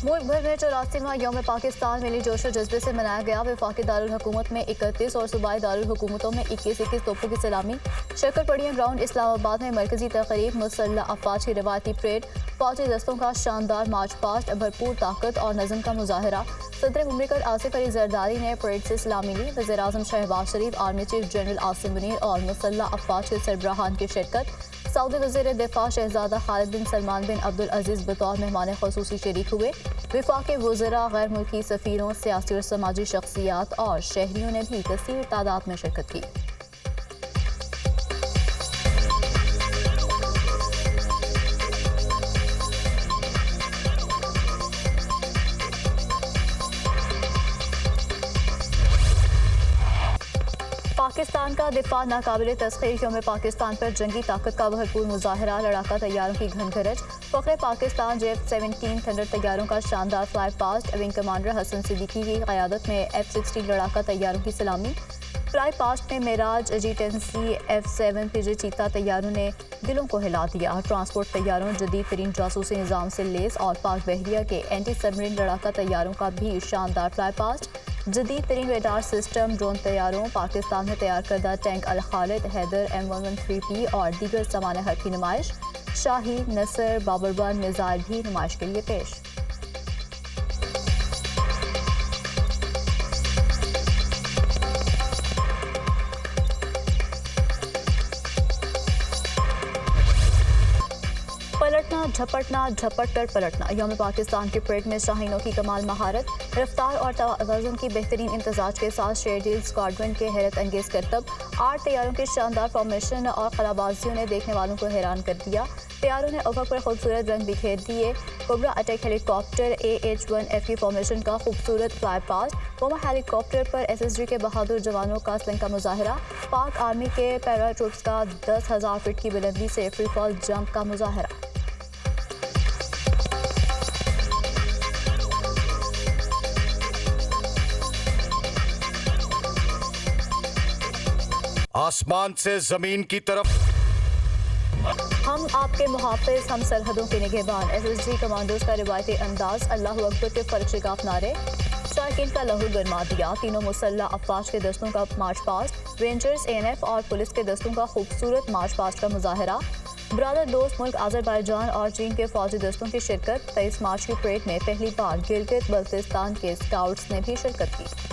मुल्क भर में 84वां यौम पाकिस्तान मिली जोशो जज्बे से मनाया गया। वफाकी दारुल हुकूमत में 31 और सूबाई दारुल हुकूमतों में 21 तोपों की सलामी। शक्करपड़ियां ग्राउंड इस्लामाबाद में मरकजी तकरीब, मुसल्लह अफवाज की रिवायती परेड, फौजी दस्तों का शानदार मार्च पास्ट, भरपूर ताकत और नज़म का मुजाहरा। सदर मुमलिकत आसिफ अली जरदारी ने परेड से सलामी ली। वज़ीर-ए-आज़म Shahbaz Sharif, army chief general Asim Munir और मुसल्लह अफवाज के सरबराहान की शिरकत। सऊदी वज़ीर दिफा शहजादा खालिद बिन सलमान बिन अब्दुल अजीज़ बतौर मेहमान ख़ुसूसी शरीक हुए। वफाकी वज़रा, गैर मुल्की सफ़ीरों, सियासी और समाजी शख्सियात और शहरियों ने भी कसीर तादाद में शिरकत की। पाकिस्तान का दिफा नाकाबिले तस्खीर। यौम पाकिस्तान पर जंगी ताकत का भरपूर मुजाहरा। लड़ाका तैयारों की घनघरज। फ़ख्रे पाकिस्तान J-17 थंडर तैयारों का शानदार fly past. Wing commander Hasan Siddiqui की क़यादत में F-16 लड़ाका तैयारों की सलामी। फ्लाई पास्ट में मेराज G-10C F-7 PJ चीता तैयारों ने दिलों को हिला दिया। ट्रांसपोर्ट तैयारों जदीद तरीन जासूसी निज़ाम से लेस और पाक बहरिया के एंटी सबमरीन लड़ाका तैयारों का भी शानदार फ्लाई पास्ट। जदीद तरीन रेडार सिस्टम, ड्रोन तैयारों, पाकिस्तान में तैयार करदा टैंक अल खालिद, हैदर M113P और दीगर सामान हर की नुमाइश। शाही, नसर, बाबरबंद मिसाइल भी नुमाइश के लिए पेश। पलटना झपटना, झपट कर पलटना। यौम पाकिस्तान के परेड में शाहीनों की कमाल महारत, रफ्तार और तवाज़ुन की बेहतरीन इम्तजाज के साथ शेरडील स्क्वाड्रन के हैरत अंगेज करतब। 8 तैयारों के शानदार फॉर्मेशन और कलाबाजियों ने देखने वालों को हैरान कर दिया। तैयारों ने अफक पर खूबसूरत रंग बिखेर दिए। कोबरा अटैक हेलीकॉप्टर AH-1F की फॉर्मेशन का खूबसूरत फ्लाई पास्ट। बोमा हेलीकॉप्टर पर SSG के बहादुर जवानों का स्लिंग का मुजाहरा। पाक आर्मी के पैराट्रूप्स का 10,000 फीट की बुलंदी से फ्री फॉल जंप का मुजाहरा। आसमान से जमीन की तरफ हम आपके मुहाफिज, हम सरहदों के निगहबान। SSG कमांडोज का रिवायती अंदाज, अल्लाह अकबर के फर्क शिकाफ नारे, शायकीन का लहू गरमा दिया। तीनों मुसल्लह अफवाज के दस्तों का मार्च पास्ट, रेंजर्स, ANF और पुलिस के दस्तों का खूबसूरत मार्च पास्ट का मुजाहरा। ब्रादर दोस्त मुल्क आज़रबाईजान और चीन के फौजी दस्तों की शिरकत। 23 मार्च की परेड में पहली बार गिलगित बल्तिस्तान के स्काउट्स ने भी शिरकत की।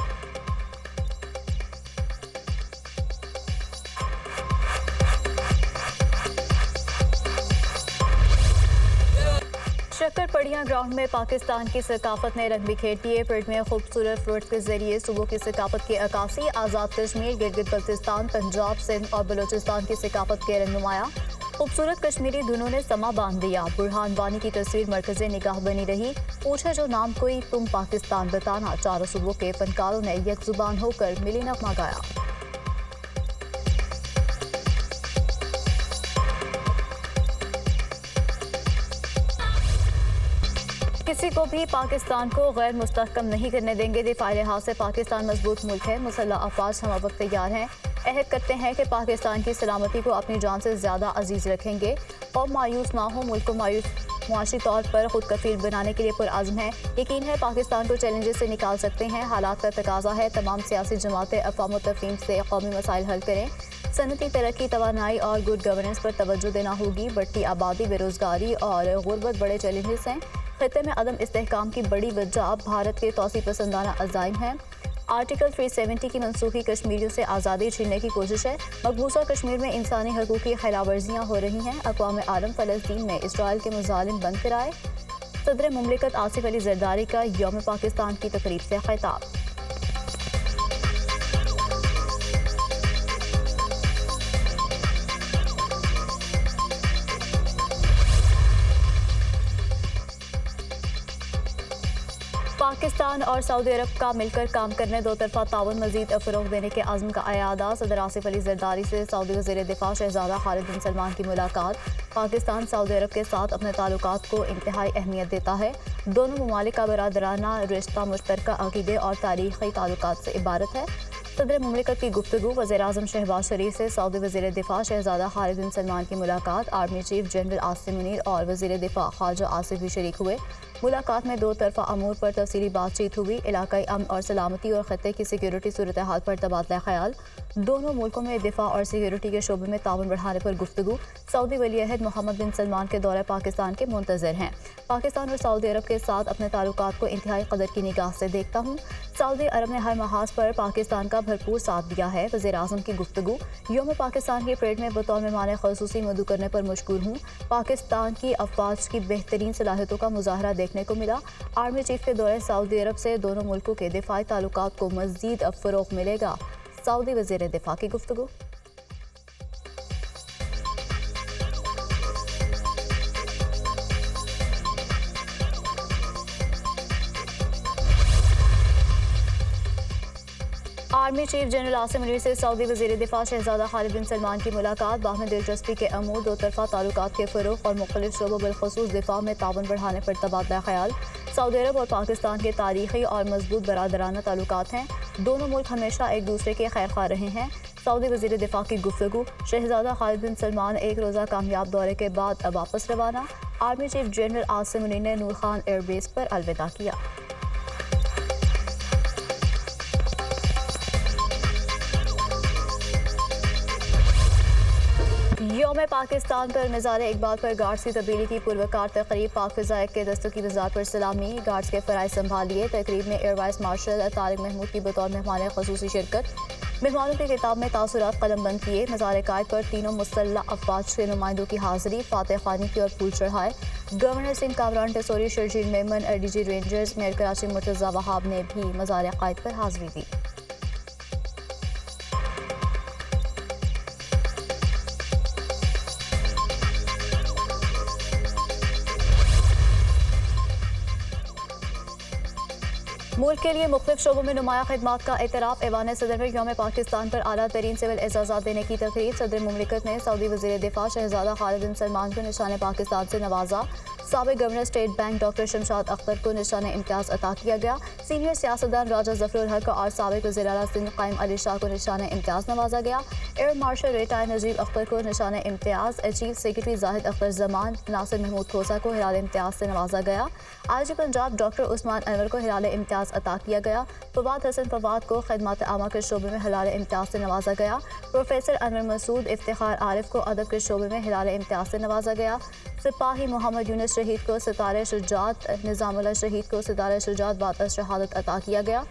शक्करपड़ियां ग्राउंड में पाकिस्तान की सकाफत ने रंग बिखेर दिए। परेड में खूबसूरत फ्लोट के जरिए सूबों की सकाफत की अक्कासी। आज़ाद कश्मीर, गिलगित बल्तिस्तान, पंजाब, सिंध और बलोचिस्तान की सकाफत के रंग नुमाया। खूबसूरत कश्मीरी धुनों ने समा बांध दिया। बुरहान वानी की तस्वीर मरकज़े निगाह बनी रही। पूछे जो नाम कोई, तुम पाकिस्तान बताना। चारों सूबों के फनकारों ने एक जुबान होकर मिली नगमा गाया। किसी को भी पाकिस्तान को गैर मुस्तहकम नहीं करने देंगे। दिफाई लिहाज से पाकिस्तान मजबूत मुल्क है। मुसल्लह अफवाज हम वक्त तैयार हैं। अहद करते हैं कि पाकिस्तान की सलामती को अपनी जान से ज़्यादा अजीज़ रखेंगे और मायूस ना हो। मुल्क को मुआशी तौर पर खुद कफील बनाने के लिए पुरअज़्म है। यकीन है पाकिस्तान को चैलेंजेस से निकाल सकते हैं। हालात का तकाजा है तमाम सियासी जमातें अफ़वाम तफ़हीम से कौमी मसाइल हल करें। सनती तरक्की, तवानाई और गुड गवर्नेंस पर तवज्जो देना होगी। बढ़ती आबादी, बेरोज़गारी और गुर्बत बड़े चैलेंजेस हैं। खित्ते में अदम इस्तेहकाम की बड़ी वजह भारत के तौसी पसंदाना अज़ाइम हैं। आर्टिकल 370 की मनसूखी कश्मीरियों से आज़ादी छीनने की कोशिश है। मकबूजा कश्मीर में इंसानी हकूक़ की खिलाफवर्जियाँ हो रही हैं। अक़वाम आलम फ़लस्तीन में इसराइल के मुज़ालिम बंद कराए। सदर मुमलिकत आसिफ अली जरदारी का यौम पाकिस्तान की तकरीब से खिताब। पाकिस्तान और सऊदी अरब का मिलकर काम करने, दो तरफा ताउन मजीद फ़रोग़ देने के आज़म का अयादा। सदर आसिफ अली जरदारी से सऊदी वज़ीर दिफा शहजादा खालिद बिन सलमान की मुलाकात। पाकिस्तान सऊदी अरब के साथ अपने ताल्लुकात को इंतहाई अहमियत देता है। दोनों ममालिक का बरादराना रिश्ता मुश्तरका अक़ीदे और तारीख़ी ताल्लुकात से इबारत है। सदर मुमलिकत की गुफ्तगू, वज़ीर-ए-आज़म शहबाज शरीफ से सऊदी वज़ीर दिफा शहजादा खालिद बिन सलमान की मुलाकात, army chief general Asim Munir और वज़ीर दिफा ख्वाजा आसिफ भी शरीक हुए। मुलाकात में दो तरफा अमूर पर तफसीली बातचीत हुई। इलाकाई अमन और सलामती और खत्ते की सिक्योरिटी सूरत हाल पर तबादला ख्याल। दोनों मुल्कों में दिफा और सिक्योरिटी के शोबे में ताउन बढ़ाने पर गुफ्तगू। सऊदी वली अहद मोहम्मद बिन सलमान के दौरे पाकिस्तान के मुंतज़र हैं। पाकिस्तान और सऊदी अरब के साथ अपने ताल्लुकात को इंतहाई कदर की निगाह से देखता हूँ। सऊदी अरब ने हर महाज पर पाकिस्तान का भरपूर साथ दिया है। वज़ीर-ए-आज़म की गुफ्तगू। यौम पाकिस्तान की परेड में बतौर मेहमान ख़ुसूसी मदु करने पर मशकूर हूँ। पाकिस्तान की अफवाज की बेहतरीन सलाहियतों का मुजाहरा देखने को मिला। आर्मी चीफ के दौरे सऊदी अरब से दोनों मुल्कों के दिफाई ताल्लुकात को मज़ीद फ़रोग़ मिलेगा। सऊदी वज़ीर दिफा की गुफ्तगू। Army chief general Asim Munir से सऊदी वज़ीर दिफा शहजादा खालिद बिन सलमान की मुलाकात, बाहमी दिलचस्पी के अमूर, दो तरफा ताल्लुकात के फ़रोग़ और मुख्तलिफ शोबों बिलख़ुसूस दिफा में ताउन बढ़ाने पर तबादला ख्याल। सऊदी अरब और पाकिस्तान के तारीख़ी और मजबूत बरादराना ताल्लुकात हैं। दोनों मुल्क हमेशा एक दूसरे के खैर ख्वाह रहे हैं। सऊदी वज़ीर दिफा की गुफ्तगू। शहजादा खालिद बिन सलमान एक रोज़ा कामयाब दौरे के बाद अब वापस रवाना। Army chief general Asim Munir ने नूर खान एयरबेस पर अलविदा किया। यौम पाकिस्तान पर मिज़ार इकबाल पर गार्ड्स की तब्दीली की पुरवकार तकरीब, पाक फ़िज़ाए के दस्तों की वज़ारत पर सलामी, गार्ड्स के फ़राइज़ संभालिए। तकरीब में air vice marshal Tariq Mahmood की बतौर मेहमान ख़ुसूसी शिरकत। मेहमानों की किताब में तासुरात कलम बंद किए। मज़ार कायद पर तीनों मुसल्लह अफ़वाज के नुमाइंदों की हाज़िरी, फातह खानी की और फूल चढ़ाए। Governor Singh Kamran Tessori, Sharjeel Memon, ADG rangers, mayor Karachi Murtaza Wahab ने भी मज़ार कायद पर हाज़िरी दी। मुल्क के लिए मुख्तलिफ शोबों में नुमाया खिदमात का एतराफ़। ऐवान सदर में यौम पाकिस्तान पर आला तरीन सिविल एजाज़ात देने की तकरीब। सदर मुमलिकत ने सऊदी वज़ीर दिफा शहजादा खालिद बिन सलमान को निशान पाकिस्तान से नवाजा। साबिक़ governor State Bank doctor Shamshad Akhtar को निशान इम्तियाज़ अता किया गया। सीनियर सियासतदान राजा ज़फ़रुल हक और साबिक़ वज़ीर आला सिंध क़ाइम अली शाह को निशान इम्तियाज़ नवाजा गया। Air marshal retired Najeeb Akhtar को निशान इम्तियाज़, चीफ सेक्रेटरी जाहिद अख्तर जमान, नासिर महमूद खोसा को हिलाल इम्तियाज़ से नवाजा गया। आईजी पंजाब डॉक्टर उस्मान अनवर को हिलाल इम्तियाज़ अता किया गया। फवाद हसन फवाद को खिदमत आमा के शोबे में हिलाल इम्तियाज़ से नवाजा गया। प्रोफेसर अनवर मसूद इफ्तिखार आरिफ को अदब के शोबे में हिलाल इम्तियाज़ से नवाजा गया। सिपाही मोहम्मद यूनुस शहीद को सितारे शुजात, निज़ामुल्लाह शहीद को सितारे शुजात बाद शहादत अता किया गया।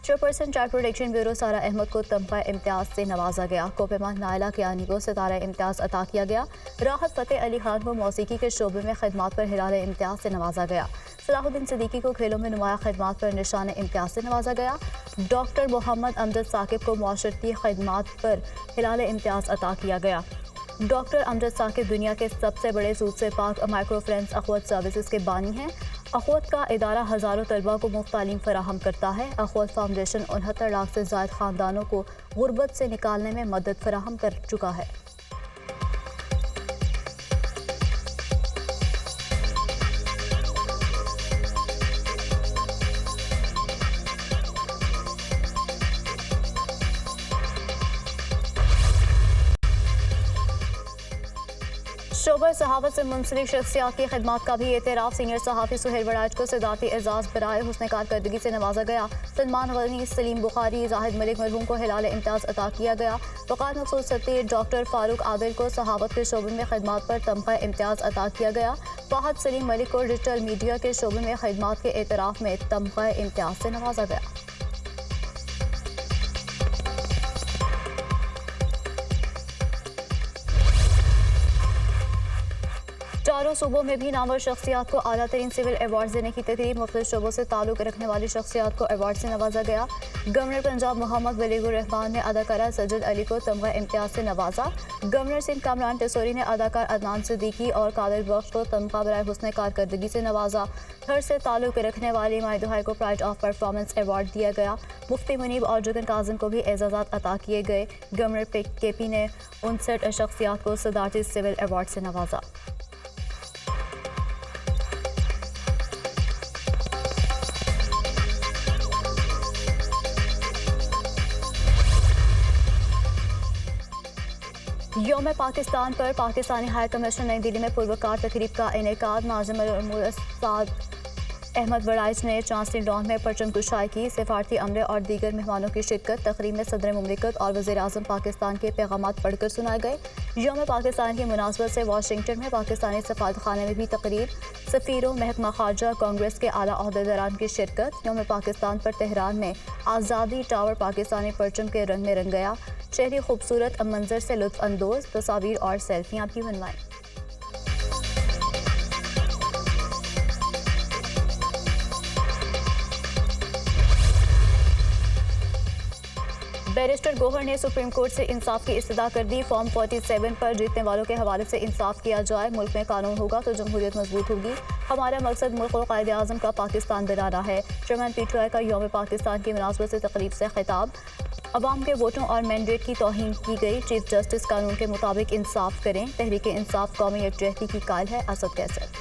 चेयरपर्सन चाइल्ड प्रोटेक्शन ब्यूरो सारा अहमद को तमगा इम्तियाज़ से नवाजा गया। कोपेमा नायला कियानी को सितारा इम्तियाज़ अता किया गया। राहत फ़तेह अली खान को मौसीकी के शोबे में खिदमात पर हिलाल इम्तियाज़ से नवाजा गया। सलाहुद्दीन सिद्दीकी को खेलों में नुमाया खिदमात पर निशान इम्तियाज़ से नवाजा गया। डॉक्टर मोहम्मद अमजद साकिब को मुआशरती खिदमात पर हिलाल इम्तियाज़ अता किया गया। डॉक्टर अमजद साकिब दुनिया के सबसे बड़े सूद से पाक माइक्रो फाइनेंस अखवत सर्विसेज के बानी हैं। अखवत का इदारा हज़ारों तलबा को मुफ्त तालीम फराहम करता है। अखवत फाउंडेशन 69 लाख से ज़ायद ख़ानदानों को गुर्बत से निकालने में मदद फराहम कर चुका है। शोबा सहावत से मुंसलिक शख्सियात की खिदमात का भी एतराफ़। सीनियर सहाफ़ी सुहेल वड़ाइच को सदाती एजाज़ बराए हुस्न कारकर्दगी से नवाजा गया। सलमान गनी, सलीम बुखारी, जाहिद मलिक मरहूम को हिलाल इम्तियाज़ अता किया गया। वक़ार मकसूद सत्तीर डॉक्टर फ़ारूक आदिल को सहावत के शोबे में खिदमात पर तमगा इम्तियाज़ अता किया गया। फ़ाहद सलीम मलिक को डिजिटल मीडिया के शोबे में खिदमात के एतराफ़ में तमगा इम्तियाज़ से नवाजा गया। चारों सूबों में भी नामवर शख्सियात को आला तरीन सिविल अवार्ड देने की तकरीब। मुख्तलिफ शोबों से ताल्लुक़ रखने वाली शख्सियात को अवार्ड से नवाजा गया। गवर्नर पंजाब मोहम्मद वलीगुर रहमान ने अदाकारा सज्जद अली को तमगा इम्तियाज़ से नवाजा। गवर्नर सिंह कामरान टेसोरी ने अदाकार अदनान सिद्दीकी और कादिर बख्श को तमगा बराए हुस्न कारकर्दगी से नवाजा। घर से ताल्लुक़ रखने वाली माहिदुहाई को प्राइड ऑफ परफॉर्मेंस अवार्ड दिया गया। मुफ्ती मुनीब और जुगन काजिम को भी एजाज़ात अता किए गए। गवर्नर KP ने 59 शख्सियात को सदारती सिविल अवार्ड से नवाजा। यौम पाकिस्तान पर पाकिस्तानी हाई कमिश्नर नई दिल्ली में पुरवकार तकरीब का इनेकाद। नाज़िम मुरसाद अहमद वड़ाइच ने चांसनी लॉन में परचम कुशाई की। सफारती अमले और दीगर मेहमानों की शिरकत। तकरीब में सदर मुमलिकत और वज़ीर-ए-आज़म पाकिस्तान के पैगामात पढ़कर सुनाए गए। यौम पाकिस्तान की मुनासबत से वाशिंगटन में पाकिस्तानी सफारतखाने में भी तकरीब। सफ़ीरों, महकमा खारजा, कांग्रेस के आला ओहदेदारान की शिरकत। यौम पाकिस्तान पर तेहरान में आज़ादी टावर पाकिस्तानी परचम के रंग में रंग गया। शहरी खूबसूरत मंजर से लुत्फ अंदोज तस्वीर और सेल्फियाँ भी बनवाई। बैरिस्टर गोहर ने सुप्रीम कोर्ट से इंसाफ की इस्तदा कर दी। फॉर्म 47 पर जीतने वालों के हवाले से इंसाफ किया जाए। मुल्क में कानून होगा तो जमहूरियत मजबूत होगी। हमारा मकसद मुल्क और कायदे आज़म का पाकिस्तान बनाना है। चेयरमैन PTI का यौम पाकिस्तान की मुनासबत से तकरीब से खिताब। अवाम के वोटों और मैंडेट की तौहीन की गई। चीफ जस्टिस कानून के मुताबिक इंसाफ करें। तहरीक इंसाफ कौमी यकजहती की कायल है। असद कैसर।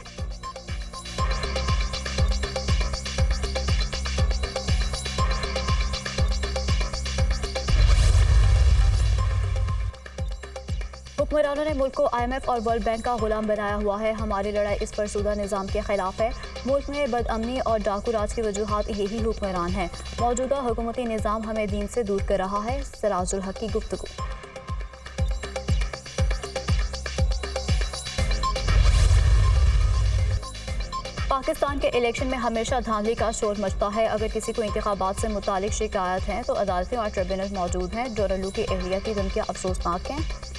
हुक्मरानों ने मुल्क को IMF और वर्ल्ड बैंक का गुलाम बनाया हुआ है। हमारी लड़ाई इस फरसुदा निज़ाम के खिलाफ है। मुल्क में बदअमनी और डाकू राज की वजूहात यही हुक्मरान हैं। मौजूदा हुकूमती निज़ाम हमें दीन से दूर कर रहा है। सिराजुल हक की गुफ्तगू। पाकिस्तान के इलेक्शन में हमेशा धांधली का शोर मचता है। अगर किसी को इंतखाबात से मुतालिक शिकायत हैं तो अदालतें और ट्रिब्यूनल मौजूद हैं। डोरलू की अहलियती धमकियां अफसोसनाक हैं।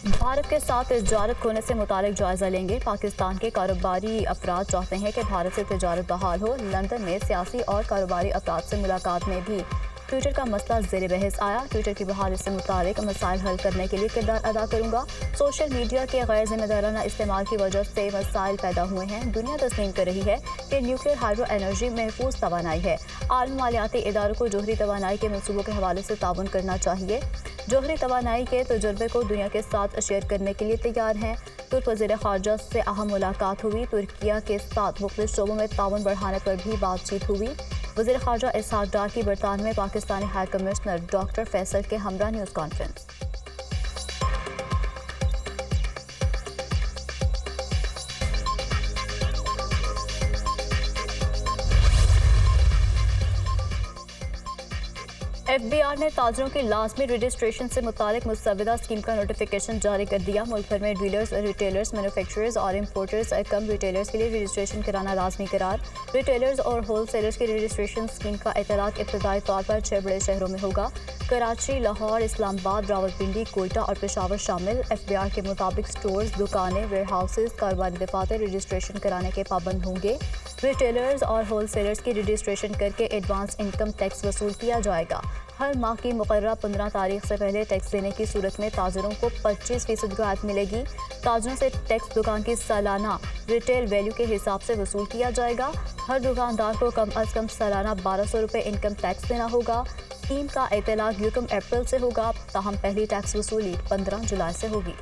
भारत के साथ तिजारत खोलने से मुतालिक जायजा लेंगे। पाकिस्तान के कारोबारी अफराद चाहते हैं कि भारत से तिजारत बहाल हो। लंदन में सियासी और कारोबारी अफराद से मुलाकात में भी ट्विटर का मसला ज़ेर बहस आया। ट्विटर की बहाली से मुतालिक मसाइल हल करने के लिए किरदार अदा करूंगा। सोशल मीडिया के गैर जिम्मेदाराना इस्तेमाल की वजह से मसाइल पैदा हुए हैं। दुनिया तस्लीम कर रही है कि न्यूक्लियर हाइड्रो एनर्जी महफूज तवानाई है। आलमी मालियाती इदारों को जोहरी तवानाई के मनसूबों के हवाले से ताउन करना चाहिए। जोहरी तवानाई के तजुर्बे को दुनिया के साथ शेयर करने के लिए तैयार हैं। तुर्क वज़ीर ख़ारजा से अहम मुलाकात हुई। तुर्किया के साथ मुख्तलिफ शोबों में ताउन बढ़ाने पर भी बातचीत हुई। वज़ीर ख़ारजा इसहाक डार की बरतानिया में Pakistani high commissioner doctor Faisal के हमरा न्यूज़ कॉन्फ्रेंस। FBI ने ताजरों की लाजमी रजिस्ट्रेशन से मुतालिक मुसव्वदा स्कीम का नोटिफिकेशन जारी कर दिया। मुल्क भर में डीलर्स, रिटेलर्स, मैन्युफैक्चरर्स और इम्पोर्टर्स कम रिटेलर्स के लिए रजिस्ट्रेशन कराना लाजमी करार। रिटेलर्स और होल सेलर्स की रजिस्ट्रेशन स्कीम का इतलाक इब्तदाई तौर पर 6 बड़े शहरों में होगा। कराची, लाहौर, इस्लामाबाद, रावलपिंडी, कोयटा और पेशावर शामिल। FBI के मुताबिक स्टोर्स, दुकानें, वेयर हाउसेज, कारोबारी दफातर रजिस्ट्रेशन कराने के पाबंद होंगे। रिटेलर्स और होल सेलर्स की रजिस्ट्रेशन करके एडवांस इनकम टैक्स वसूल किया जाएगा। हर माह की मुकर्ररा 15 तारीख से पहले टैक्स देने की सूरत में ताजरों को 25% रियायत मिलेगी। ताजरों से टैक्स दुकान की सालाना रिटेल वैल्यू के हिसाब से वसूल किया जाएगा। हर दुकानदार को कम अज़ कम सालाना 1200 रुपये इनकम टैक्स देना होगा। स्कीम का इतलाक 1 अप्रैल से होगा, ताहम पहली टैक्स वसूली 15 जुलाई से होगी।